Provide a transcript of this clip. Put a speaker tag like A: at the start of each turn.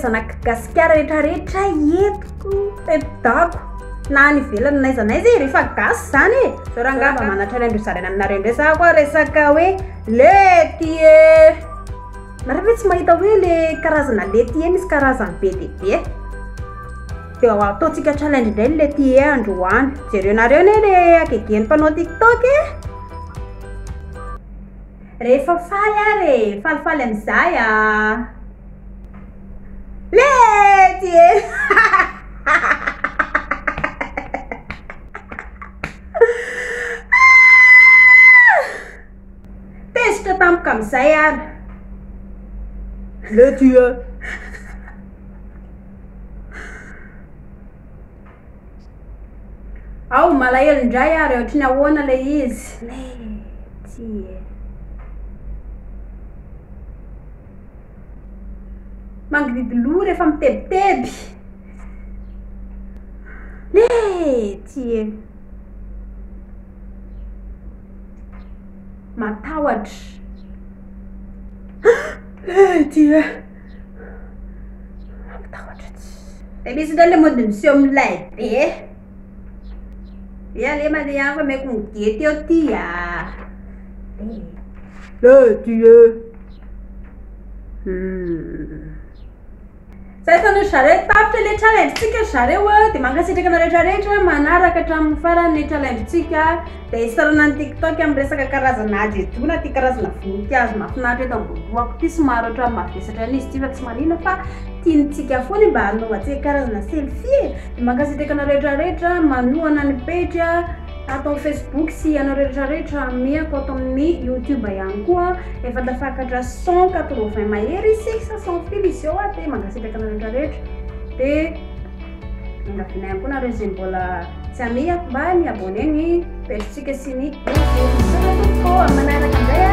A: karazana gasikara rehetrarehetra etiko edako na ny velany naiza naiza rehefa gasy zany e so raha ngamba manatranaindro zarena aminareo ndray za koa resaka hoe lety e nareo hoe tsy mahita hoe le karazana lety e misy karazany be dia be dia ataontsika challenge indray ny lety e androany jereo nareo ne le akegeny mpanao tiktok e rehefa faly ary falifaly amin'izay lety e tezitra tampoka amin'izay ary lety e ao malahelo indray ary ohatrany ahoana le izy lety e mangididy-loha rehefa mitebiteby lety e matahotra lety e matahotra tsy misy indray le mody miseho milay be ia le mandeha fa meko migety eo ty lety e zay fa no zareo tapitra le challenge-tsika zareo dia mankasitraka na rehetrarehetra manaraka hatramin'ny farany le challenge-tsika dia isarana ny tiktok amin'ny resaka karazana adedona ty karazana voninkazo mahafinaritra eto ambonidohako ty somary ohatran'ny mavesatra an'izy ty fa tsy manino fa tiantsika foana mba hanaovantsika karazana selfie dia mankasitraka na rehetrarehetra manohana ny page atao Facebook sy anao rehetrarehetra ameko atao amin'ny YouTube ihany koa efa tafakatra 180 mahery isika sans fil izy eo dia mankasitraka na rehetrarehetra dia angavinay ihany koa nareo izay mbola tsy amihako mba ny abonné ny page-tsika sy ny YouTube. Manaraka amin'izay